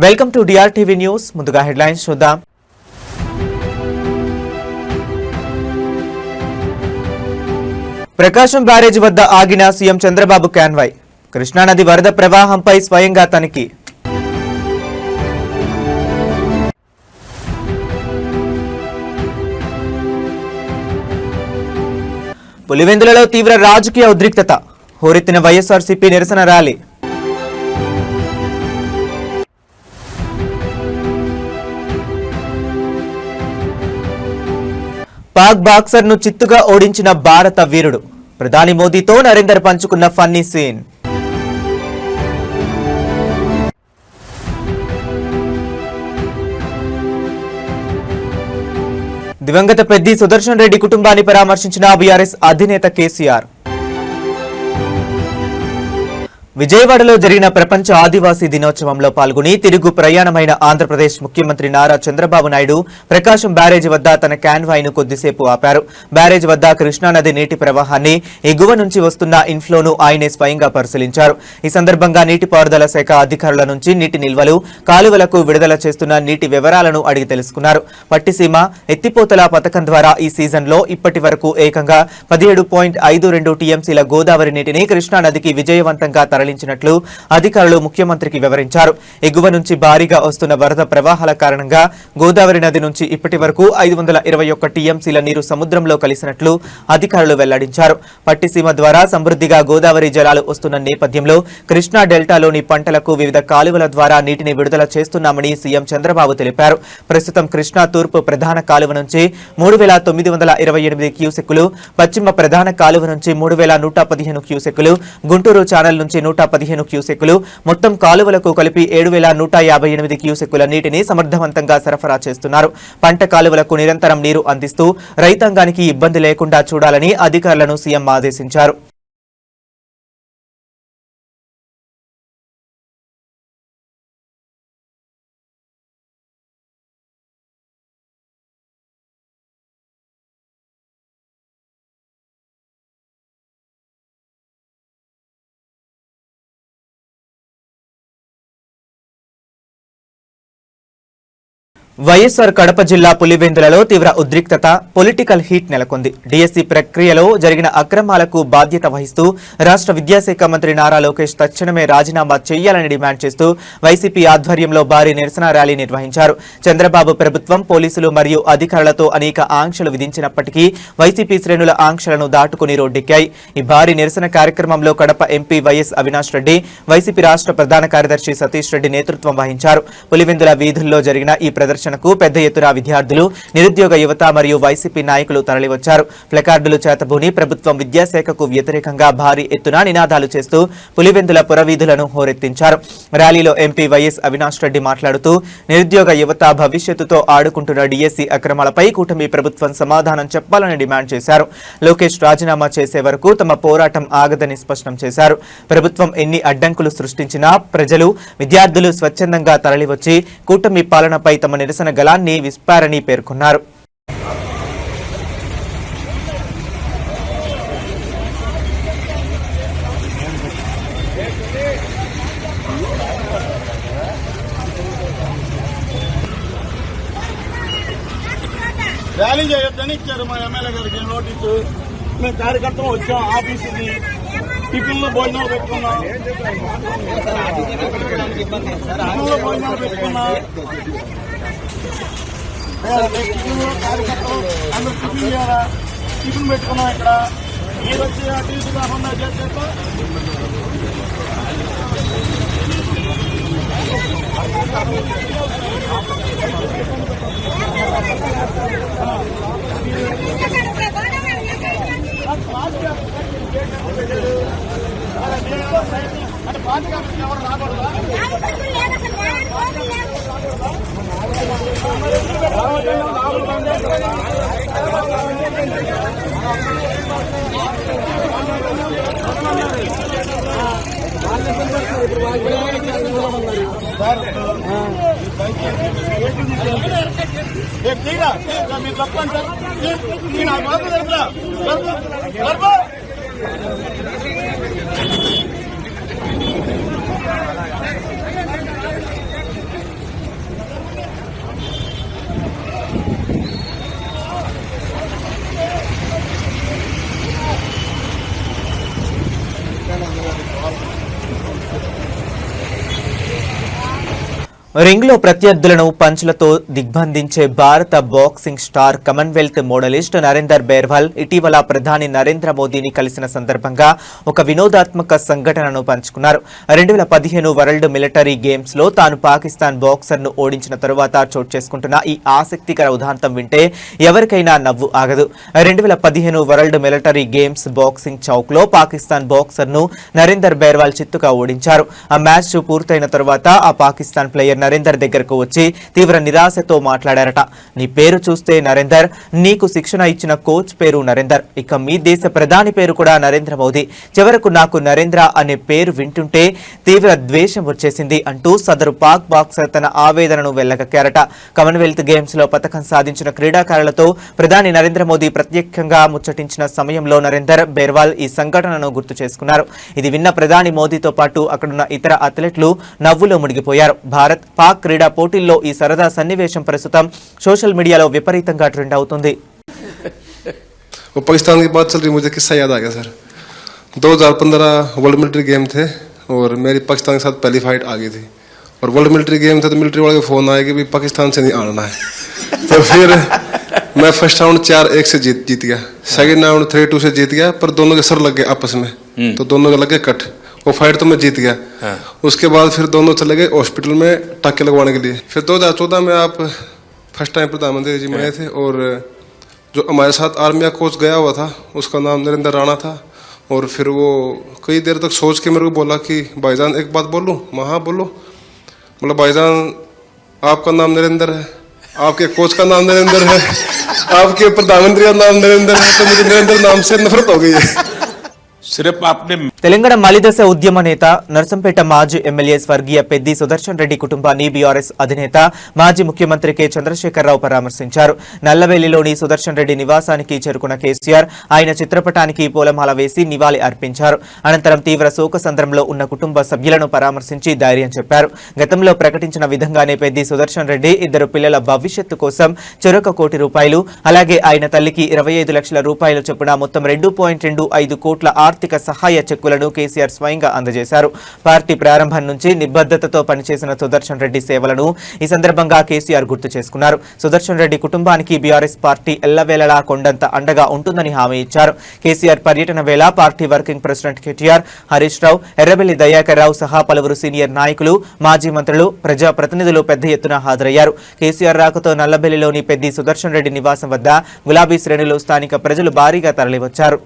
Welcome to DRTV news. ముందుగా headlines చూద్దాం. ప్రకాశం బ్యారేజీ వద్ద ఆగిన సీఎం చంద్రబాబు కాన్వాయ్. కృష్ణానది వరద ప్రవాహంపై స్వయంగా తనిఖీ. పులివెందులలో తీవ్ర రాజకీయ ఉద్రిక్తత. హోరెత్తిన వైఎస్ఆర్సీపీ నిరసన ర్యాలీ. పాక్ బాక్సర్ ను చిత్తుగా ఓడించిన భారత వీరుడు. ప్రధాని మోదీతో నరేందర్ పంచుకున్న ఫన్నీ సీన్. దివంగత పెద్ది సుదర్శన్ రెడ్డి కుటుంబాన్ని పరామర్శించిన బీఆర్ఎస్ అధినేత కేసీఆర్. విజయవాడలో జరిగిన ప్రపంచ ఆదివాసీ దినోత్సవంలో పాల్గొని తిరుగు ప్రయాణమైన ఆంధ్రప్రదేశ్ ముఖ్యమంత్రి నారా చంద్రబాబు నాయుడు ప్రకాశం బ్యారేజీ వద్ద తన కాన్వాయ్ను కొద్దిసేపు ఆపారు. బ్యారేజీ వద్ద కృష్ణానది నీటి ప్రవాహాన్ని, ఎగువ నుంచి వస్తున్న ఇన్ఫ్లోను ఆయనే స్వయంగా పరిశీలించారు. ఈ సందర్భంగా నీటిపారుదల శాఖ అధికారుల నుంచి నీటి నిల్వలు, కాలువలకు విడుదల చేస్తున్న నీటి వివరాలను అడిగి తెలుసుకున్నారు. పట్టిసీమ ఎత్తిపోతల పథకం ద్వారా ఈ సీజన్లో ఇప్పటి వరకు ఏకంగా 17.52 టీఎంసీల గోదావరి నీటిని కృష్ణానదికి విజయవంతంగా తరలించినట్లు అధికారులు ముఖ్యమంత్రికి వివరించారు. ఎగువ నుంచి భారీగా వస్తున్న వరద ప్రవాహాల కారణంగా గోదావరి నది నుంచి ఇప్పటి వరకు 521 టీఎంసీల నీరు సముద్రంలో కలిసినట్లు అధికారులు వెల్లడించారు. పట్టిసీమ ద్వారా సమృద్ధిగా గోదావరి జలాలు వస్తున్న నేపథ్యంలో కృష్ణా డెల్టాలోని పంటలకు వివిధ కాలువల ద్వారా నీటిని విడుదల చేస్తున్నామని సీఎం చంద్రబాబు తెలిపారు. ప్రస్తుతం కృష్ణా తూర్పు ప్రధాన కాలువ నుంచి 3928 క్యూసెక్కులు, పశ్చిమ ప్రధాన కాలువ నుంచి 3115 క్యూసెక్కులు, గుంటూరు ఛానల్ నుంచి 115 క్యూసెక్కులు, మొత్తం కాలువలకు కలిపి 7158 క్యూసెక్కుల నీటిని సమర్థవంతంగా సరఫరా చేస్తున్నారు. పంట కాలువలకు నిరంతరం నీరు అందిస్తూ రైతాంగానికి ఇబ్బంది లేకుండా చూడాలని అధికారులను సీఎం ఆదేశించారు. వైఎస్ఆర్ కడప జిల్లా పులివెందులలో తీవ్ర ఉద్రిక్తత, పొలిటికల్ హీట్ నెలకొంది. డీఎస్సీ ప్రక్రియలో జరిగిన అక్రమాలకు బాధ్యత వహిస్తూ రాష్ట్ర విద్యాశాఖ మంత్రి నారా లోకేష్ తక్షణమే రాజీనామా చేయాలని డిమాండ్ చేస్తూ వైసీపీ ఆధ్వర్యంలో భారీ నిరసన ర్యాలీ నిర్వహించారు. చంద్రబాబు ప్రభుత్వం పోలీసులు మరియు అధికారులతో అనేక ఆంక్షలు విధించినప్పటికీ వైసీపీ శ్రేణుల ఆంక్షలను దాటుకుని రోడ్డెక్కాయి. ఈ భారీ నిరసన కార్యక్రమంలో Kadapa MP YS Avinash Reddy, YCP రాష్ట్ర ప్రధాన కార్యదర్శి సతీష్ రెడ్డి నేతృత్వం వహించారు. పులివెందుల వీధుల్లో జరిగిన ఈ ప్రదర్శన పెద్ద ఎత్తున విద్యార్థులు, నిరుద్యోగ యువత మరియు వైసీపీ నాయకులు తరలివచ్చారు. ప్లకార్డులు చేతబూని ప్రభుత్వం విద్యాశాఖకు వ్యతిరేకంగా భారీ ఎత్తున నినాదాలు చేస్తూ పులివెందుల పురవీధులను హోరెత్తించారు. ర్యాలీలో ఎంపీ వైఎస్ అవినాష్ రెడ్డి మాట్లాడుతూ నిరుద్యోగ యువత భవిష్యత్తుతో ఆడుకుంటున్న డీఎస్సీ అక్రమాలపై కూటమి ప్రభుత్వం సమాధానం చెప్పాలని డిమాండ్ చేశారు. లోకేష్ రాజీనామా చేసే వరకు తమ పోరాటం ఆగదని స్పష్టం చేశారు. ప్రభుత్వం ఎన్ని అడ్డంకులు సృష్టించినా ప్రజలు, విద్యార్థులు స్వచ్ఛందంగా తరలివచ్చి కూటమి పాలనపై తమ నిరసన గళాన్ని విప్పారని పేర్కొన్నారు. ర్యాలీ చేయొద్దని ఇచ్చారు మా ఎమ్మెల్యే గారికి నోటీసు. మేము కార్యకర్తలు వచ్చాం ఆఫీసుకి, టిఫిన్లో భోజనాలు పెట్టుకున్నాం, కార్యకర్తలు అందరూ టిఫిన్ చేయాలా, టిఫిన్ పెట్టుకున్నాం. ఇక్కడ మీరు వచ్చి అటు ఇటు కాకుండా చేస్తే అంటే పార్టీ ఎవరు రాకూడదా? మీరు తప్పండి సార్, నేను ఆ బాబు జరుపురా రింగ్లో ప్రత్యర్థులను పంచ్లతో దిగ్బంధించే భారత బాక్సింగ్ స్టార్ కామన్వెల్త్ మోడలిస్ట్ నరేందర్ బేర్వాల్ ఇటీవల ప్రధాని నరేంద్ర మోదీని కలిసిన సందర్భంగా ఒక వినోదాత్మక సంఘటనను పంచుకున్నారు. 2015 వరల్డ్ మిలిటరీ గేమ్స్ లో తాను పాకిస్తాన్ బాక్సర్ ను ఓడించిన తరువాత చోటు చేసుకుంటున్న ఈ ఆసక్తికర ఉదాంతం వింటే ఎవరికైనా నవ్వు ఆగదు. 2015 world military games boxing Chowk లో పాకిస్తాన్ బాక్సర్ ను నరేందర్ బేర్వాల్ చిత్తుగా ఓడించారు. ఆ మ్యాచ్ పూర్తయిన తరువాత ఆ పాకిస్తాన్ ప్లేయర్ నరేందర్ దగ్గరకు వచ్చి తీవ్ర నిరాశతో మాట్లాడారట. నీ పేరు చూస్తే నరేందర్, నీకు శిక్షణ ఇచ్చిన కోచ్ పేరు నరేందర్, ఇక మీ దేశ ప్రధాని పేరు కూడా నరేంద్ర మోదీ, చివరకు నాకు నరేంద్ర అనే పేరు వింటుంటే తీవ్ర ద్వేషం వచ్చేసింది అంటూ సదరు పాక్ బాక్సర్ తన ఆవేదనను వెళ్లగక్కారట. కామన్వెల్త్ గేమ్స్ లో పతకం సాధించిన క్రీడాకారులతో ప్రధాని నరేంద్ర మోదీ ప్రత్యేకంగా ముచ్చటించిన సమయంలో నరేందర్ బేర్వాల్ ఈ సంఘటనను గుర్తు చేసుకున్నారు. ఇది విన్న ప్రధాని మోదీతో పాటు అక్కడున్న ఇతర అథ్లెట్లు నవ్వులో మునిగిపోయారు. భారత్ పాక్ క్రీడా పోటీల్లో ఈ సరదా సన్నివేశం ప్రస్తుతం సోషల్ మీడియాలో విపరీతంగా ట్రెండ్ అవుతుంది. वो पाकिस्तान की बात चल रही, मुझे किस्सा याद आ गया सर. 2015 वर्ल्ड मिलिट्री गेम थे और मेरी पाकिस्तान के साथ पहली फाइट आ गई थी और वर्ल्ड मिलिट्री गेम थे तो मिलिट्री वाले को फोन आया कि भाई पाकिस्तान से नहीं आना है. तो फिर मैं फर्स्ट राउंड 4-1 से जीत गया, सेकंड राउंड 3-2 से जीत गया, पर दोनों के सर लग गए आपस में, तो दोनों के लग गए कट. वो फाइट तो मैं जीत गया. उसके बाद फिर दोनों चले गए हॉस्पिटल में टाके लगवाने के लिए. फिर 2014 में आप फर्स्ट टाइम प्रधानमंत्री जी बने थे और जो हमारे साथ आर्मी का कोच गया हुआ था उसका नाम नरेंद्र राणा था. और फिर वो कई देर तक सोच के मेरे को बोला कि भाईजान एक बात बोलूं. मैं हाँ बोलो. बोला भाईजान आपका नाम नरेंद्र है, आपके कोच का नाम नरेंद्र है, आपके प्रधानमंत्री का नाम नरेंद्र है, तो मुझे नरेंद्र नाम से नफरत हो गई है. सिर्फ आपने తెలంగాణ మలిదశ ఉద్యమ నేత నర్సంపేట మాజీ ఎమ్మెల్యే స్వర్గీయ పెద్ది సుదర్శన్ రెడ్డి కుటుంబాన్ని బీఆర్ఎస్ అధినేత మాజీ ముఖ్యమంత్రి కె చంద్రశేఖరరావు పరామర్శించారు. నల్లవెల్లిలోని సుదర్శన్ రెడ్డి నివాసానికి చేరుకున్న కేసీఆర్ ఆయన చిత్రపటానికి పూలమాల వేసి నివాళి అర్పించారు. అనంతరం తీవ్ర శోకసంద్రంలో ఉన్న కుటుంబ సభ్యులను పరామర్శించి ధైర్యం చెప్పారు. గతంలో ప్రకటించిన విధంగానే పెద్ది సుదర్శన్ రెడ్డి ఇద్దరు పిల్లల భవిష్యత్తు కోసం చెరొక ₹1 కోటి, అలాగే ఆయన తల్లికి 25 లక్షల రూపాయలు చొప్పున మొత్తం 2.25 కోట్ల ఆర్థిక సహాయ చెక్కులను కేసీఆర్ స్వయంగా అందజేశారు. పార్టీ ప్రారంభం నుంచి నిబద్ధతతో పనిచేసిన సుదర్శన్ రెడ్డి సేవలను ఈ సందర్భంగా కేసీఆర్ గుర్తు చేసుకున్నారు. సుదర్శన్ రెడ్డి కుటుంబానికి బీఆర్ఎస్ పార్టీ ఎల్లవేళలా కొండంత అండగా ఉంటుందని హామీ ఇచ్చారు. కేసీఆర్ పర్యటన వేళ party working president KTR, Harish Rao, Errabelli Dayakar Rao సహా పలువురు సీనియర్ నాయకులు, మాజీ మంత్రులు, ప్రజాప్రతినిధులు పెద్ద ఎత్తున హాజరయ్యారు. కేసీఆర్ రాకతో నల్లబెల్లిలోని పెద్ది సుదర్శన్ రెడ్డి నివాసం వద్ద గులాబీ శ్రేణులు, స్థానిక ప్రజలు భారీగా తరలివచ్చారు.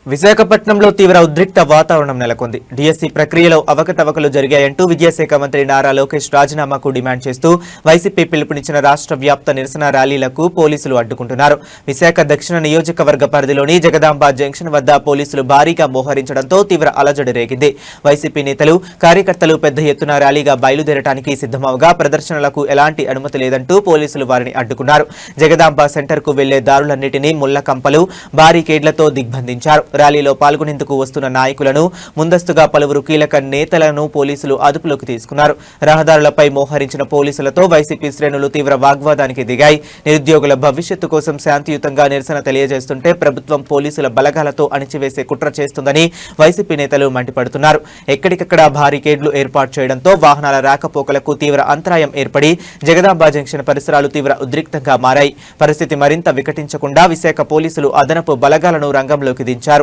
విశాఖపట్నంలో తీవ్ర ఉద్రిక్త వాతావరణం నెలకొంది. డిఎస్సి ప్రక్రియలో అవకతవకలు జరిగాయంటూ విద్యాశాఖ మంత్రి నారా లోకేష్ రాజీనామాకు డిమాండ్ చేస్తూ వైసీపీ పిలుపునిచ్చిన రాష్ట్ర వ్యాప్త నిరసన ర్యాలీలకు పోలీసులు అడ్డుకుంటున్నారు. విశాఖ దక్షిణ నియోజకవర్గ పరిధిలోని జగదాంబ జంక్షన్ వద్ద పోలీసులు భారీగా మోహరించడంతో తీవ్ర అలజడి రేగింది. వైసీపీ నేతలు, కార్యకర్తలు పెద్ద ఎత్తున ర్యాలీగా బయలుదేరడానికి సిద్ధమవగా ప్రదర్శనలకు ఎలాంటి అనుమతి లేదంటూ పోలీసులు వారిని అడ్డుకున్నారు. జగదాంబ సెంటర్ కు వెళ్లే దారులన్నింటినీ ముళ్ల కంపలు, బారికేడ్లతో దిగ్బంధించారు. ర్యాలీలో పాల్గొనేందుకు వస్తున్న నాయకులను, ముందస్తుగా పలువురు కీలక నేతలను పోలీసులు అదుపులోకి తీసుకున్నారు. రహదారులపై మోహరించిన పోలీసులతో వైసీపీ శ్రేణులు తీవ్ర వాగ్వాదానికి దిగాయి. నిరుద్యోగుల భవిష్యత్తు కోసం శాంతియుతంగా నిరసన తెలియజేస్తుంటే ప్రభుత్వం పోలీసుల బలగాలతో అణిచివేసే కుట్ర చేస్తుందని వైసీపీ నేతలు మండిపడుతున్నారు. ఎక్కడికక్కడ బారికేడ్లు ఏర్పాటు చేయడంతో వాహనాల రాకపోకలకు తీవ్ర అంతరాయం ఏర్పడి జగదాంబ జంక్షన్ పరిసరాలు తీవ్ర ఉద్రిక్తంగా మారాయి. పరిస్థితి మరింత వికటించకుండా విశాఖ పోలీసులు అదనపు బలగాలను రంగంలోకి దించారు.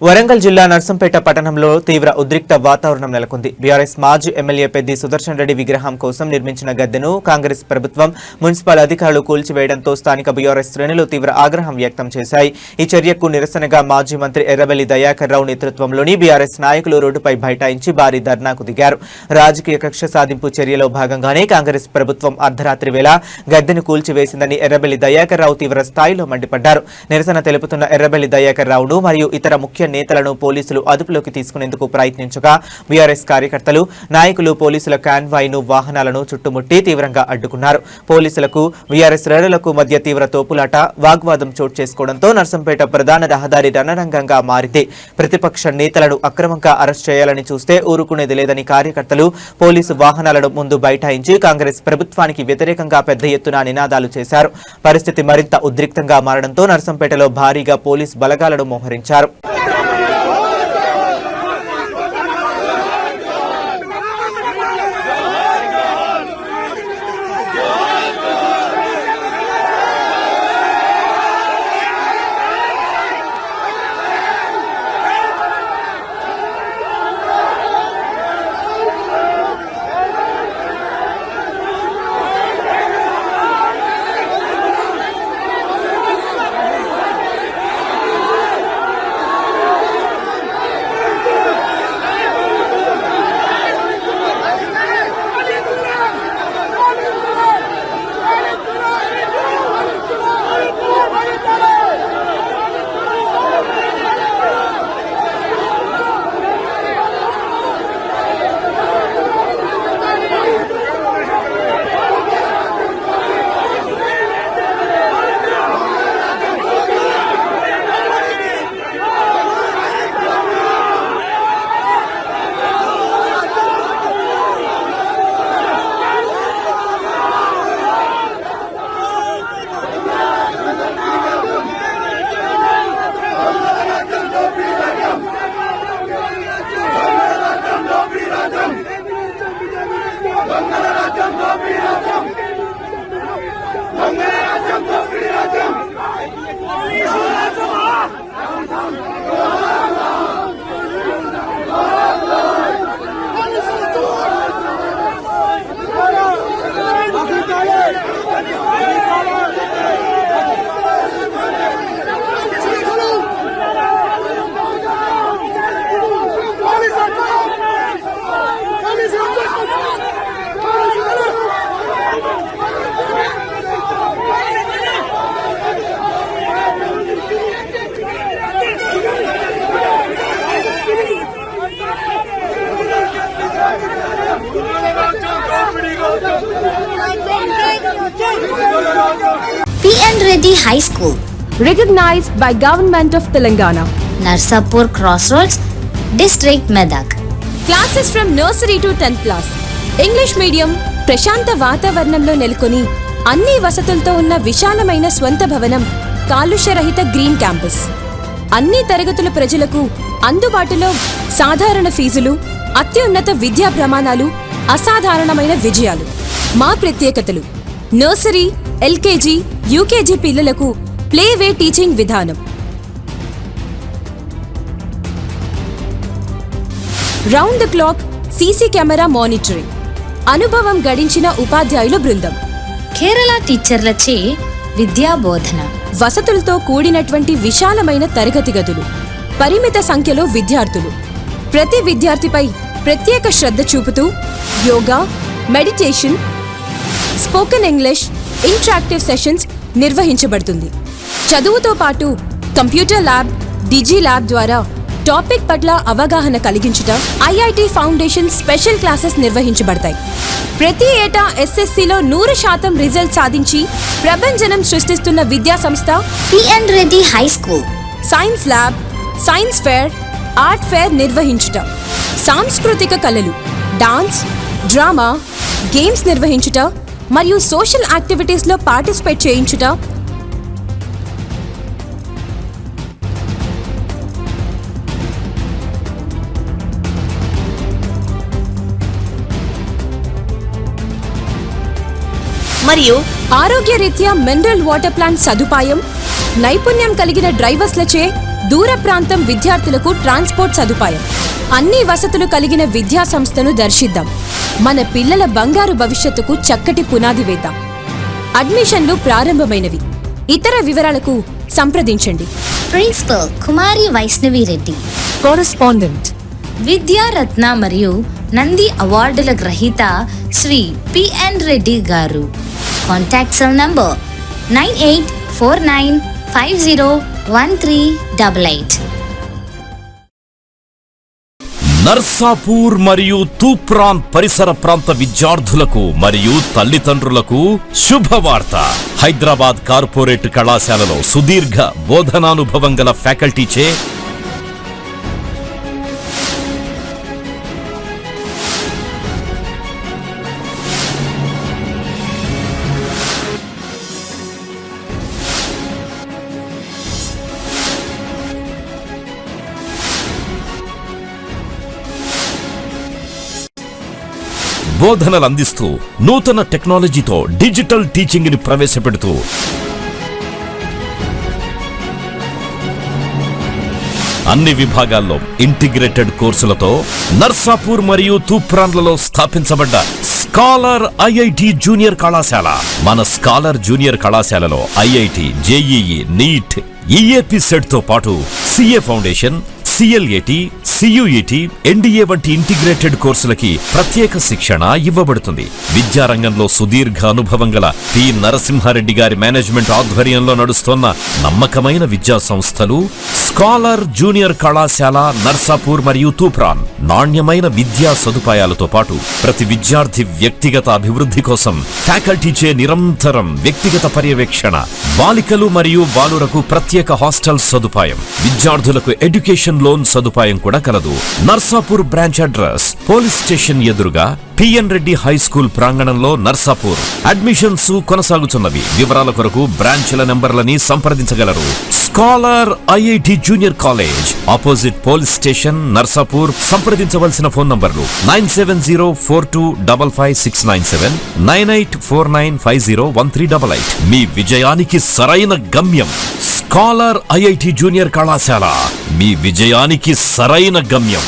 వరంగల్ జిల్లా నర్సంపేట పట్టణంలో తీవ్ర ఉద్రిక్త వాతావరణం నెలకొంది. బీఆర్ఎస్ మాజీ ఎమ్మెల్యే పెద్ది సుదర్శన్ రెడ్డి విగ్రహం కోసం నిర్మించిన గద్దెను కాంగ్రెస్ ప్రభుత్వం, మున్సిపల్ అధికారులు కూల్చివేయడంతో స్థానిక బీఆర్ఎస్ శ్రేణులు తీవ్ర ఆగ్రహం వ్యక్తం చేశాయి. ఈ చర్యకు నిరసనగా మాజీ మంత్రి ఎర్రబెల్లి దయాకర్ రావు నేతృత్వంలోని బీఆర్ఎస్ నాయకులు రోడ్డుపై బైఠాయించి భారీ ధర్నాకు దిగారు. రాజకీయ కక్ష సాధింపు చర్యలో భాగంగానే కాంగ్రెస్ ప్రభుత్వం అర్ధరాత్రి వేళ గద్దెను కూల్చివేసిందని ఎర్రబెల్లి దయాకర్ రావు తీవ్ర స్థాయిలో మండిపడ్డారు. నిరసన తెలుపుతున్న ఎర్రబెల్లి దయాకర్ రావును మరియు ఇతర ముఖ్య నేతలను పోలీసులు అదుపులోకి తీసుకునేందుకు ప్రయత్నించగా బీఆర్ఎస్ కార్యకర్తలు, నాయకులు పోలీసుల కాన్వాయ్ను, వాహనాలను చుట్టుముట్టి తీవ్రంగా అడ్డుకున్నారు. పోలీసులకు, బీఆర్ఎస్ శ్రేణులకు మధ్య తీవ్ర తోపులాట, వాగ్వాదం చోటు చేసుకోవడంతో నర్సంపేట ప్రధాన రహదారి రణరంగంగా మారింది. ప్రతిపక్ష నేతలను అక్రమంగా అరెస్ట్ చేయాలని చూస్తే ఊరుకునేది లేదని కార్యకర్తలు పోలీసు వాహనాలను ముందు బైఠాయించి కాంగ్రెస్ ప్రభుత్వానికి వ్యతిరేకంగా పెద్ద ఎత్తున నినాదాలు చేశారు. పరిస్థితి మరింత ఉద్రిక్తంగా మారడంతో నర్సంపేటలో భారీగా పోలీసు బలగాలను మోహరించారు. P.N. Reddy High School, recognized by Government of Telangana. Narsapur Crossroads, District Medak. Classes from nursery to 10th class. English medium, ప్రశాంత వాతావరణంలో నెలకొని అన్ని వసతులతో ఉన్న విశాలమైన స్వంత భవనం, కాలుష్యరహిత గ్రీన్ క్యాంపస్. అన్ని తరగతుల ప్రజలకు అందుబాటులో సాధారణ ఫీజులు, అత్యున్నత విద్యా ప్రమాణాలు, అసాధారణమైన విజయాలు. మా ప్రత్యేకతలు: నర్సరీ, ఎల్కేజీ, యూకేజీ పిల్లలకు ప్లేవే టీచింగ్ విధానం, round the clock CC camera monitoring, అనుభవం గడించిన ఉపాధ్యాయుల బృందం, కేరళ టీచర్లచే విద్యా బోధన, వసతులతో కూడినటువంటి విశాలమైన తరగతి గదులు, పరిమిత సంఖ్యలో విద్యార్థులు. ప్రతి విద్యార్థిపై ప్రత్యేక శ్రద్ధ చూపుతూ yoga, meditation, spoken English, interactive sessions నిర్వహించబడుతుంది. చదువుతో పాటు కంప్యూటర్ ల్యాబ్, డిజీ ల్యాబ్ ద్వారా టాపిక్ పట్ల అవగాహన కలిగించుట, ఐఐటి ఫౌండేషన్ స్పెషల్ క్లాసెస్ నిర్వహించబడతాయి. ప్రతి ఏటా ఎస్ఎస్సిలో 100% రిజల్ట్ సాధించి ప్రభంజనం సృష్టిస్తున్న విద్యా సంస్థ P.N. Reddy High School. Science lab, science fair, art fair నిర్వహించుట, సాంస్కృతిక కళలు, డాన్స్, డ్రామా, గేమ్స్ నిర్వహించుట మరియు సోషల్ యాక్టివిటీస్లో పార్టిసిపేట్ చేయించుట, మరియు ఆరోగ్యరీత్యా మినరల్ వాటర్ ప్లాంట్ సదుపాయం, నైపుణ్యం కలిగిన డ్రైవర్స్లచే దూర ప్రాంతం విద్యార్థులకు ట్రాన్స్పోర్ట్ సదుపాయం, అన్ని వసతులు కలిగిన విద్యా సంస్థను దర్శిద్దాం. మన పిల్లల బంగారు భవిష్యత్తుకు చక్కటి పునాది వేద్దాం. అడ్మిషన్లు ప్రారంభమైనవి. ఇతర వివరాలకు సంప్రదించండి. ప్రిన్సిపల్ కుమారి వైష్ణవి రెడ్డి, కరెస్పాండెంట్ విద్యారత్న మరియు నంది అవార్డుల గ్రహీత శ్రీ పిఎన్ రెడ్డి గారు. Contact cell number 9849501388. నర్సాపూర్ మరియు తూప్రాన్ పరిసర ప్రాంత విద్యార్థులకు మరియు తల్లిదండ్రులకు శుభవార్త. హైదరాబాద్ కార్పొరేట్ కళాశాలలో సుదీర్ఘ బోధనానుభవం గల ఫ్యాకల్టీచే బోధనలు అందిస్తూ నూతన టెక్నాలజీతో డిజిటల్ టీచింగ్ ని ప్రవేశపెడుతూ అన్ని విభాగాల్లో ఇంటిగ్రేటెడ్ కోర్సులతో నర్సాపూర్ మరియు తూప్రాన్లలో స్థాపించబడ్డ స్కాలర్ ఐఐటి జూనియర్ కళాశాల. మన స్కాలర్ జూనియర్ కళాశాలలో IIT, JEE, NEET, EAPCET తో పాటు CA foundation, CLAT, CUET, NDA వంటి ఇంటిగ్రేటెడ్ కోర్సులకి ప్రత్యేక శిక్షణ ఇవ్వబడుతుంది. విద్యారంగంలో సుదీర్ఘ అనుభవం గల పి నరసింహారెడ్డి గారి మేనేజ్మెంట్ ఆధ్వర్యంలో నడుస్తున్న నమ్మకమైన విద్యా సంస్థలు స్కాలర్ జూనియర్ కళాశాల నర్సాపూర్ మరియు తూప్రాన్. నాణ్యమైన విద్యా సదుపాయాలతో పాటు ప్రతి విద్యార్థి వ్యక్తిగత అభివృద్ధి కోసం ఫ్యాకల్టీచే నిరంతరం వ్యక్తిగత పర్యవేక్షణ, బాలికలు మరియు బాలురకు ప్రత్యేక హాస్టల్ సదుపాయం, విద్యార్థులకు ఎడ్యుకేషన్ లోన్ సదుపాయం కూడా కలదు. Narsapur branch address police station ఎదురుగా పిఎన్ రెడ్డి హై స్కూల్ ప్రాంగణంలో నర్సాపూర్. అడ్మిషన్స్ కొనసాగుతున్నవి. వివరాల కొరకు బ్రాంచ్ల నెంబర్లని సంప్రదించగలరు. Scholar IIT junior college opposite police station Narsapur. సంప్రదించవలసిన ఫోన్ నంబర్లు 9704255697, 9849501388. మీ విజయానికి సరైన గమ్యం స్కాలర్ ఐఐటి జూనియర్ కళాశాల. మీ విజయానికి సరైన గమ్యం.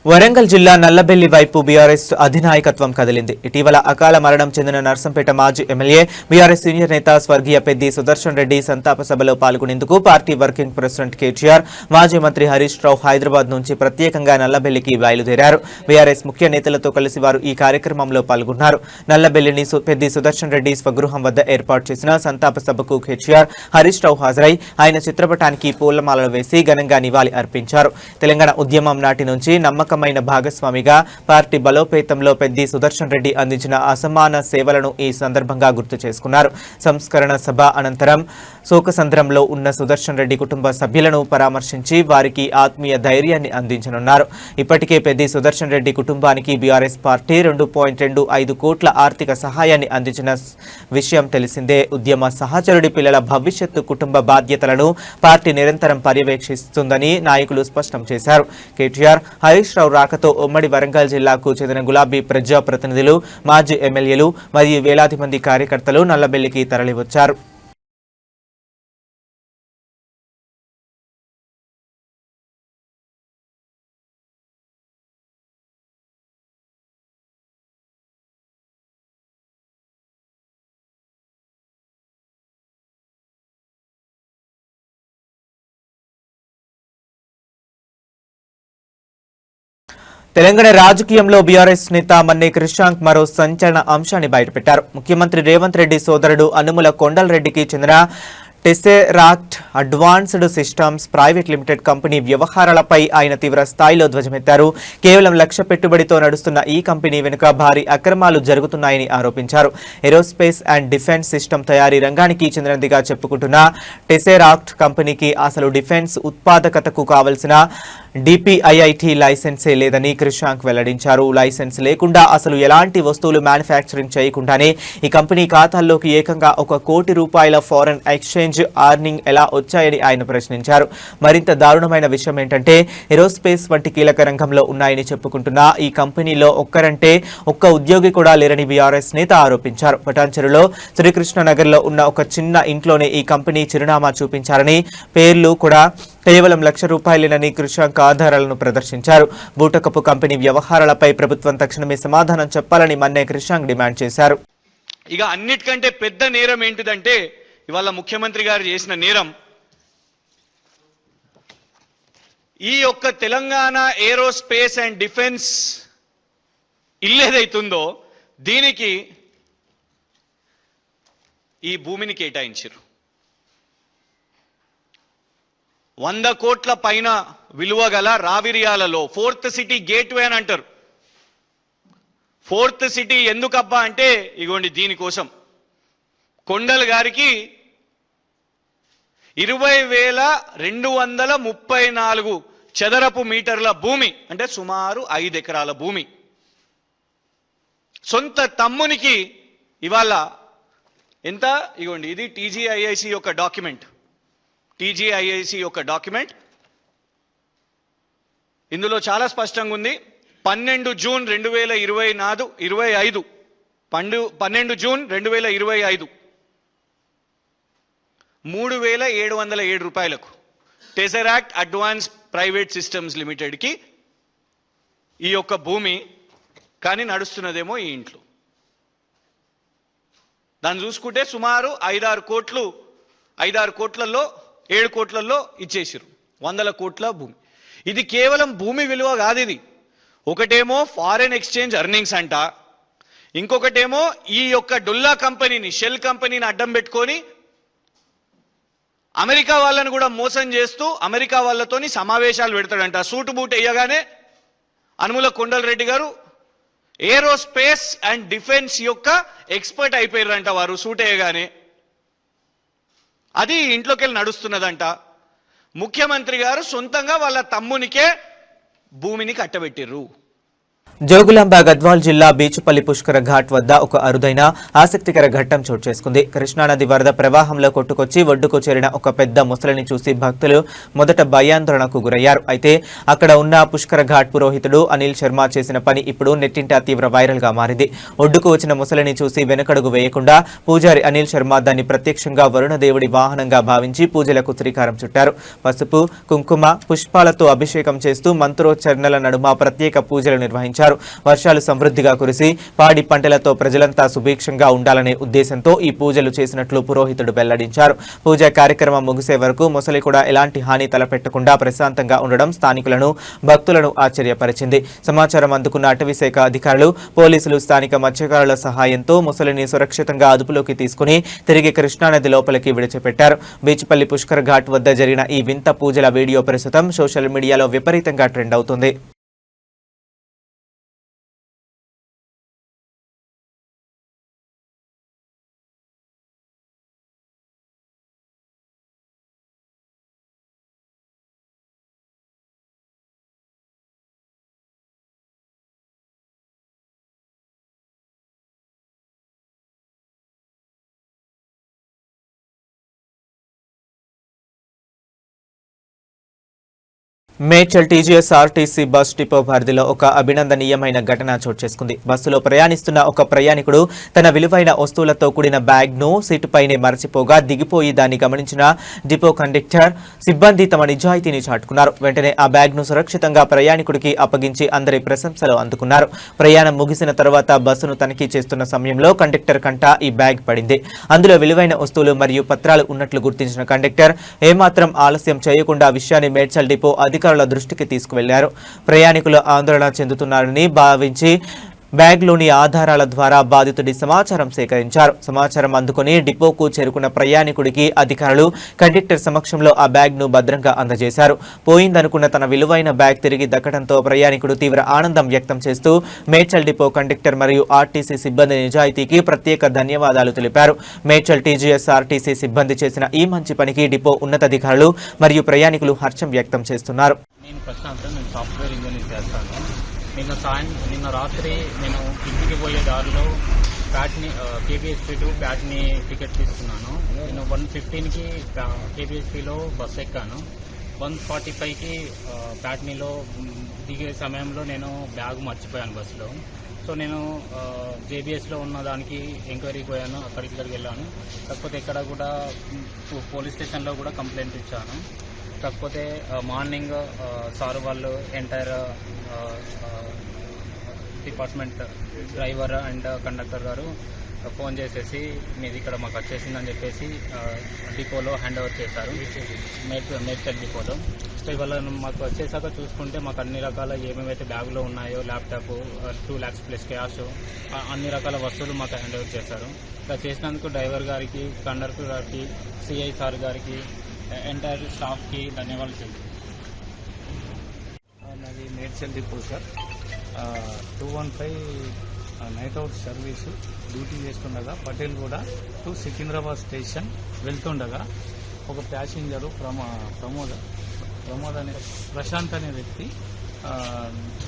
వరంగల్ జిల్లా నల్లబెల్లి వైపు బీఆర్ఎస్ అధినాయకత్వం కదిలింది. ఇటీవల అకాల మరణం చెందిన నర్సంపేట మాజీ ఎమ్మెల్యే బీఆర్ఎస్ సీనియర్ నేత స్వర్గీయ పెద్ది సుదర్శన్ రెడ్డి సంతాప సభలో పాల్గొనేందుకు పార్టీ వర్కింగ్ ప్రెసిడెంట్ కేటీఆర్, మాజీ మంత్రి హరీష్ రావు హైదరాబాద్ నుంచి ప్రత్యేకంగా నల్లబెల్లికి బయలుదేరారు. బీఆర్ఎస్ ముఖ్య నేతలతో కలిసి వారు ఈ కార్యక్రమంలో పాల్గొన్నారు. నల్లబెల్లిని పెద్ది సుదర్శన్ రెడ్డి స్వగృహం వద్ద ఏర్పాటు చేసిన సంతాప సభకు కేటీఆర్, హరీష్ రావు హాజరై ఆయన చిత్రపటానికి పూలమాలలు వేసి ఘనంగా నివాళి అర్పించారు. తెలంగాణ ఉద్యమం నాటి నుంచి నమ్మకమైన భాగస్వామిగా పార్టీ బలోపేతంలో పెద్ది సుదర్శన్ రెడ్డి అందించిన అసమాన సేవలను ఈ సందర్భంగా గుర్తు చేసుకున్నారు. సంస్కరణ సభ అనంతరం శోకసంద్రంలో ఉన్న సుదర్శన్ రెడ్డి కుటుంబ సభ్యులను పరామర్శించి వారికి ఆత్మీయ ధైర్యాన్ని అందించనున్నారు. ఇప్పటికే పెద్ది సుదర్శన్ రెడ్డి కుటుంబానికి బీఆర్ఎస్ పార్టీ 2.25 కోట్ల ఆర్థిక సహాయాన్ని అందించిన విషయం తెలిసిందే. ఉద్యమ సహచరుడి పిల్లల భవిష్యత్తు, కుటుంబ బాధ్యతలను పార్టీ నిరంతరం పర్యవేక్షిస్తుందని నాయకులు స్పష్టం చేశారు. కేటీఆర్, హరీష్ రావు రాకతో ఉమ్మడి వరంగల్ జిల్లాకు చెందిన గులాబీ ప్రజాప్రతినిధులు, మాజీ ఎమ్మెల్యేలు మరియు వేలాది మంది కార్యకర్తలు నల్లబెల్లికి తరలివచ్చారు. తెలంగాణ రాజకీయంలో బీఆర్ఎస్ నేత మన్నే క్రిషాంక్ మరో సంచలన అంశాన్ని బయటపెట్టారు. ముఖ్యమంత్రి రేవంత్ రెడ్డి సోదరుడు అనుముల కొండలరెడ్డికి చెందిన Tesseract advanced systems private limited company వ్యవహారాలపై ఆయన తీవ్ర స్థాయిలో ధ్వజమెత్తారు. కేవలం 1,00,000 పెట్టుబడితో నడుస్తున్న ఈ కంపెనీ వెనుక భారీ అక్రమాలు జరుగుతున్నాయని ఆరోపించారు. ఏరోస్పేస్ అండ్ డిఫెన్స్ సిస్టమ్ తయారీ రంగానికి చెందినదిగా చెప్పుకుంటున్న టెసెరాక్ట్ కంపెనీకి అసలు డిఫెన్స్ ఉత్పాదకతకు కావలసిన డిపిఐఐటి లైసెన్సే లేదని క్రిషాంక్ వెల్లడించారు. లైసెన్స్ లేకుండా అసలు ఎలాంటి వస్తువులు మ్యానుఫ్యాక్చరింగ్ చేయకుండానే ఈ కంపెనీ ఖాతాల్లోకి ఏకంగా ₹1 కోటి ఫారెన్ ఎక్స్చేంజ్ ఆర్నింగ్ ఎలా వచ్చాయని ఆయన ప్రశ్నించారు. మరింత దారుణమైన విషయం ఏంటంటే ఏరోస్పేస్ వంటి కీలక రంగంలో ఉన్నాయని చెప్పుకుంటున్న ఈ కంపెనీలో ఒక్కరంటే ఒక్క ఉద్యోగి కూడా లేరని బీఆర్ఎస్ నేత ఆరోపించారు. పటాన్చెరులో శ్రీకృష్ణనగర్లో ఉన్న ఒక చిన్న ఇంట్లోనే ఈ కంపెనీ చిరునామా చూపించారని, పేర్లు కూడా కేవలం ₹1,00,000 క్రిషాంక్ ఆధారాలను ప్రదర్శించారు. బూటకపు కంపెనీ వ్యవహారాలపై ప్రభుత్వం తక్షణమే సమాధానం చెప్పాలని మన్నే క్రిషాంక్ డిమాండ్ చేశారు. ఇక అన్నిటికంటే పెద్ద నేరం ఏంటిదంటే ఇవాళ ముఖ్యమంత్రి గారు చేసిన నేరం ఈ యొక్క తెలంగాణ ఏరోస్పేస్ అండ్ డిఫెన్స్ ఇల్లు ఏదైతుందో దీనికి ఈ భూమిని కేటాయించారు. 100 కోట్ల పైన విలువ గల రావిరియాలలో 4th సిటీ గేట్వే అని అంటారు. 4th సిటీ ఎందుకబ్బా అంటే ఇగోండి దీనికోసం కొండల్ గారికి 20,234 చదరపు మీటర్ల భూమి అంటే సుమారు 5 ఎకరాల భూమి సొంత తమ్మునికి ఇవాళ ఎంత ఇగోండి ఇది టీజీఐఐసి యొక్క డాక్యుమెంట్. టీజీఐఐసి యొక్క డాక్యుమెంట్ ఇందులో చాలా స్పష్టంగా ఉంది. 12 June 2025 12 June 2025 ₹3,707 Tesseract advance private systems లిమిటెడ్కి ఈ యొక్క భూమి కానీ నడుస్తున్నదేమో ఈ ఇంట్లో. దాన్ని చూసుకుంటే సుమారు 5-6 కోట్లు 5-6 కోట్లలో 7 కోట్లలో ఇచ్చేసారు. 100 కోట్ల భూమి. ఇది కేవలం భూమి విలువ కాదు. ఇది ఒకటేమో ఫారెన్ ఎక్స్చేంజ్ ఎర్నింగ్స్ అంట, ఇంకొకటేమో ఈ యొక్క డొల్లా కంపెనీని షెల్ కంపెనీని అడ్డం పెట్టుకొని అమెరికా వాళ్ళని కూడా మోసం చేస్తూ అమెరికా వాళ్ళతోని సమావేశాలు పెడతాడంట. సూటు బూట్ వేయగానే అనుముల కొండలరెడ్డి గారు ఏరోస్పేస్ అండ్ డిఫెన్స్ యొక్క ఎక్స్పర్ట్ అయిపోయారంట వారు సూట్ వేయగానే. అది ఇంట్లోకి వెళ్ళి నడుస్తున్నదంట. ముఖ్యమంత్రి గారు సొంతంగా వాళ్ళ తమ్మునికే భూమిని కట్టబెట్టిర్రు. జోగులాంబ గద్వాల్ జిల్లా బీచుపల్లి పుష్కర ఘాట్ వద్ద ఒక అరుదైన ఆసక్తికర ఘట్టం చోటు చేసుకుంది. కృష్ణానది వరద ప్రవాహంలో కొట్టుకొచ్చి ఒడ్డుకు చేరిన ఒక పెద్ద ముసలిని చూసి భక్తులు మొదట భయాందోళనకు గురయ్యారు. అయితే అక్కడ ఉన్న పుష్కర ఘాట్ పురోహితుడు అనిల్ శర్మ చేసిన పని ఇప్పుడు నెట్టింట తీవ్ర వైరల్ గా మారింది. ఒడ్డుకు వచ్చిన ముసలిని చూసి వెనకడుగు వేయకుండా పూజారి అనిల్ శర్మ దాన్ని ప్రత్యక్షంగా వరుణదేవుడి వాహనంగా భావించి పూజలకు శ్రీకారం చుట్టారు. పసుపు, కుంకుమ, పుష్పాలతో అభిషేకం చేస్తూ మంత్రోచ్చరణల నడుమ ప్రత్యేక పూజలు నిర్వహించారు. వర్షాలు సమృద్ధిగా కురిసి పాడి పంటలతో ప్రజలంతా సుభిక్షంగా ఉండాలనే ఉద్దేశంతో ఈ పూజలు చేసినట్లు పురోహితుడు వెల్లడించారు. పూజా కార్యక్రమం ముగిసే వరకు ముసలి కూడా ఎలాంటి హాని తలపెట్టకుండా ప్రశాంతంగా ఉండడం స్థానికులను, భక్తులను ఆశ్చర్యపరిచింది. సమాచారం అందుకున్న అటవీశాఖ అధికారులు, పోలీసులు స్థానిక మత్స్యకారుల సహాయంతో ముసలిని సురక్షితంగా అదుపులోకి తీసుకుని తిరిగి కృష్ణానది లోపలికి విడిచిపెట్టారు. బీచుపల్లి పుష్కర్ ఘాట్ వద్ద జరిగిన ఈ వింత పూజల వీడియో ప్రస్తుతం సోషల్ మీడియాలో విపరీతంగా ట్రెండ్ అవుతుంది. మేడ్చల్ టీజీఎస్ఆర్టీసీ బస్ డిపో పరిధిలో ఒక అభినందనీయమైన ఘటన చోటు చేసుకుంది. బస్సులో ప్రయాణిస్తున్న ఒక ప్రయాణికుడు తన విలువైన వస్తువులతో కూడిన బ్యాగ్ను సీటుపైనే మరచిపోగా దిగిపోయి దాన్ని గమనించిన డిపో కండక్టర్ సిబ్బంది తమ నిజాయితీని చాటుకున్నారు. వెంటనే ఆ బ్యాగ్ను సురక్షితంగా ప్రయాణికుడికి అప్పగించి అందరి ప్రశంసలు అందుకున్నారు. ప్రయాణం ముగిసిన తర్వాత బస్సును తనిఖీ చేస్తున్న సమయంలో కండక్టర్ కంట ఈ బ్యాగ్ పడింది. అందులో విలువైన వస్తువులు మరియు పత్రాలు ఉన్నట్లు గుర్తించిన కండక్టర్ ఏమాత్రం ఆలస్యం చేయకుండా విషయాన్ని మేడ్చల్ డిపో అధికారుల దృష్టికి తీసుకువెళ్లారు. ప్రయాణికులు ఆందోళన చెందుతున్నారని భావించి బ్యాగ్లోని ఆధారాల ద్వారా బాధితుడి సమాచారం సేకరించారు. సమాచారం అందుకుని డిపోకు చేరుకున్న ప్రయాణికుడికి అధికారులు కండక్టర్ సమక్షంలో ఆ బ్యాగ్ను భద్రంగా అందజేశారు. పోయిందనుకున్న తన విలువైన బ్యాగ్ తిరిగి దక్కడంతో ప్రయాణికుడు తీవ్ర ఆనందం వ్యక్తం చేస్తూ మేడ్చల్ డిపో కండక్టర్ మరియు ఆర్టీసీ సిబ్బంది నిజాయితీకి ప్రత్యేక ధన్యవాదాలు తెలిపారు. మేడ్చల్ టీజీఎస్ఆర్టీసీ సిబ్బంది చేసిన ఈ మంచి పనికి డిపో ఉన్నతాధికారులు మరియు ప్రయాణికులు హర్షం వ్యక్తం చేస్తున్నారు. నేను ప్రశాంత్, నేను సాఫ్ట్వేర్ ఇంజనీర్ చేస్తాను. నిన్న రాత్రి నేను ఇంటికి పోయే దారిలో కేబిఎస్పీ టు ప్యాట్ని టికెట్ తీసుకున్నాను. నేను 1:15కి కేబిఎస్పీలో బస్సు ఎక్కాను. 1:45కి ప్యాట్నీలో దిగే సమయంలో నేను బ్యాగ్ మర్చిపోయాను బస్సులో. సో నేను జేబీఎస్లో ఉన్న దానికి ఎంక్వైరీకి పోయాను, ఇక్కడికి వెళ్ళాను. కాకపోతే ఇక్కడ కూడా పోలీస్ స్టేషన్లో కూడా కంప్లైంట్ ఇచ్చాను. కాకపోతే మార్నింగ్ సార్ వాళ్ళు entire department driver and conductor గారు ఫోన్ చేసేసి మీది ఇక్కడ మాకు వచ్చేసిందని చెప్పేసి డిపోలో హ్యాండ్ ఓవర్ చేశారు, మేడ్చల్ డిపోలో. సో ఇవాళ మాకు వచ్చేసాక చూసుకుంటే మాకు అన్ని రకాల ఏమేమైతే బ్యాగులో ఉన్నాయో, ల్యాప్టాప్, 2 lakhs ప్లస్ క్యాష్, అన్ని రకాల వస్తువులు మాకు హ్యాండ్ ఓవర్ చేశారు. ఇలా చేసినందుకు డ్రైవర్ గారికి, కండక్టర్ గారికి, సిఐ సార్ గారికి, ఎంటైర్ స్టాఫ్కి ధన్యవాదాలు తెలుసు. నాది Medchal depot sir. 215 night out service duty చేస్తుండగా పటేల్ కూడా టు సికింద్రాబాద్ స్టేషన్ వెళ్తుండగా ఒక ప్యాసింజరు ప్రమోద్ అనే ప్రశాంత్ అనే వ్యక్తి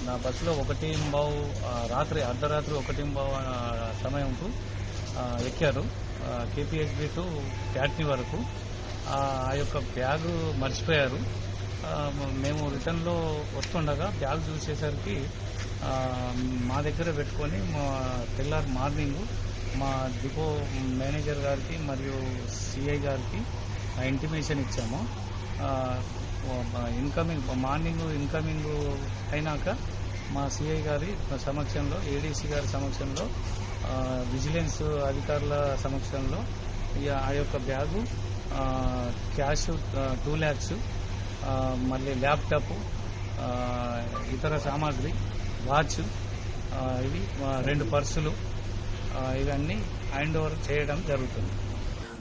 నా బస్సులో 1:15 అర్ధరాత్రి 1:15 సమయంకు ఎక్కారు. కేపీహెచ్బి టు ప్యాట్నీ వరకు. ఆ యొక్క బ్యాగు మర్చిపోయారు. మేము రిటర్న్లో వస్తుండగా బ్యాగ్ చూసేసరికి మా దగ్గర పెట్టుకొని తెల్లారి మార్నింగ్ మా డిపో మేనేజర్ గారికి మరియు సిఐ గారికి ఇంటిమేషన్ ఇచ్చాము. మార్నింగ్ ఇన్కమింగ్ అయినాక మా సిఐ గారి సమక్షంలో, ఏడీసీ గారి సమక్షంలో, విజిలెన్స్ అధికారుల సమక్షంలో ఆ యొక్క బ్యాగు, క్యాష్ 2 lakhs, మళ్ళీ ల్యాప్టాప్, ఇతర సామాగ్రి, వాచ్, ఇవి 2 పర్సులు, ఇవన్నీ హ్యాండ్ ఓవర్ చేయడం జరుగుతుంది.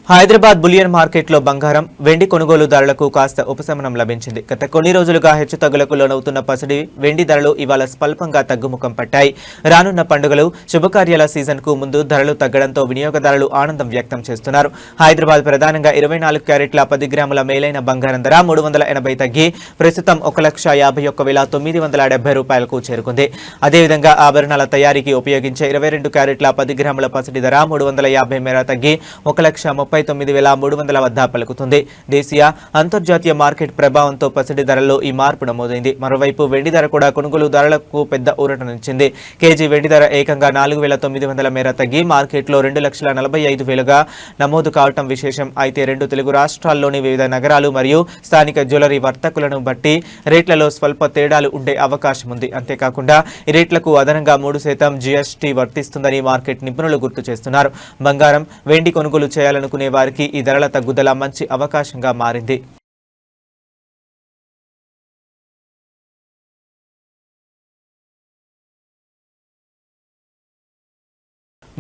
హైదరాబాద్ బులియన్ మార్కెట్లో బంగారం, వెండి కొనుగోలుదారులకు కాస్త ఉపశమనం లభించింది. గత కొన్ని రోజులుగా హెచ్చుతగ్గులకు లోనవుతున్న పసిడి వెండి ధరలు ఇవాళ స్వల్పంగా తగ్గుముఖం పట్టాయి. రానున్న పండుగలు, శుభకార్యాల సీజన్కు ముందు ధరలు తగ్గడంతో వినియోగదారులు ఆనందం వ్యక్తం చేస్తున్నారు. హైదరాబాద్ ప్రధానంగా 24 క్యారెట్ల 10 గ్రాముల మేలైన బంగారం ధర 380 తగ్గి ప్రస్తుతం 1,50,970 రూపాయలకు చేరుకుంది. అదేవిధంగా ఆభరణాల తయారీకి ఉపయోగించే 22 క్యారెట్ల 10 గ్రాముల పసిడి ధర 350 మేర తగ్గి 1,39,300 వద్ద పలుకుతుంది. దేశీయ, అంతర్జాతీయ మార్కెట్ ప్రభావంతో పసిడి ధరల్లో ఈ మార్పు నమోదైంది. మరోవైపు వెండి ధర కూడా కొనుగోలుదారులకు పెద్ద ఊరటనిచ్చింది. కేజీ వెండి ధర ఏకంగా 4,900 మేర తగ్గి మార్కెట్లో 2,45,000గా నమోదు కావటం విశేషం. అయితే 2 తెలుగు రాష్ట్రాల్లోని వివిధ నగరాలు మరియు స్థానిక జ్యువెలరీ వర్తకులను బట్టి రేట్లలో స్వల్ప తేడాలు ఉండే అవకాశం ఉంది. అంతేకాకుండా ఈ రేట్లకు అదనంగా 3% జీఎస్టీ వర్తిస్తుందని మార్కెట్ నిపుణులు గుర్తు చేస్తున్నారు. బంగారం, వెండి కొనుగోలు చేయాలనుకునే వారికి ఈ ధరల తగ్గుదల మంచి అవకాశంగా మారింది.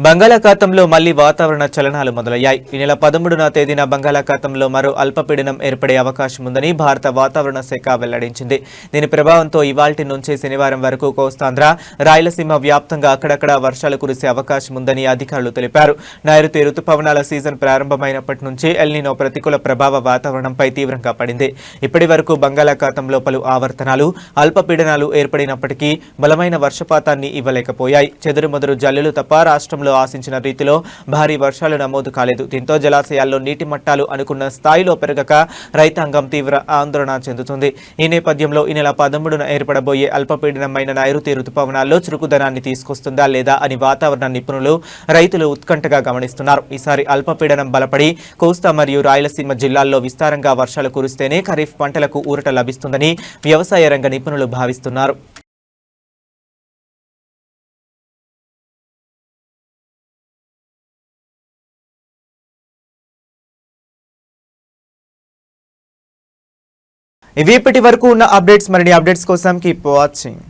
బంగాళాఖాతంలో మళ్లీ వాతావరణ చలనాలు మొదలయ్యాయి. ఈ నెల 13వ తేదీన బంగాళాఖాతంలో మరో అల్పపీడనం ఏర్పడే అవకాశం ఉందని భారత వాతావరణ శాఖ వెల్లడించింది. దీని ప్రభావంతో ఇవాల్టి నుంచి శనివారం వరకు కోస్తాంధ్ర, రాయలసీమ వ్యాప్తంగా అక్కడక్కడ వర్షాలు కురిసే అవకాశం ఉందని అధికారులు తెలిపారు. నైరుతి రుతుపవనాల సీజన్ ప్రారంభమైనప్పటి నుంచి ఎల్నినో ప్రతికూల ప్రభావ వాతావరణంపై తీవ్రంగా పడింది. ఇప్పటి వరకు బంగాళాఖాతంలో పలు ఆవర్తనాలు, అల్పపీడనాలు ఏర్పడినప్పటికీ బలమైన వర్షపాతాన్ని ఇవ్వలేకపోయాయి. చెదురుమదురు జల్లులు తప్ప రాష్ట్రంలో ఆశించిన రీతిలో భారీ వర్షాలు నమోదు కాలేదు. దీంతో జలాశయాల్లో నీటి మట్టాలు అనుకున్న స్థాయిలో పెరగక రైతాంగం తీవ్ర ఆందోళన చెందుతుంది. ఈ నేపథ్యంలో ఈ నెల 13న ఏర్పడబోయే అల్పపీడనమైన నైరుతి రుతుపవనాల్లో చురుకుదనాన్ని తీసుకొస్తుందా లేదా అని వాతావరణ నిపుణులు, రైతులు ఉత్కంఠగా గమనిస్తున్నారు. ఈసారి అల్పపీడనం బలపడి కోస్తా మరియు రాయలసీమ జిల్లాల్లో విస్తారంగా వర్షాలు కురిస్తేనే ఖరీఫ్ పంటలకు ఊరట లభిస్తుందని వ్యవసాయ రంగ నిపుణులు భావిస్తున్నారు. ఇవి ఇప్పటి వరకు ఉన్న అప్డేట్స్. మరిన్ని అప్డేట్స్ కోసం కీప్ వాచింగ్.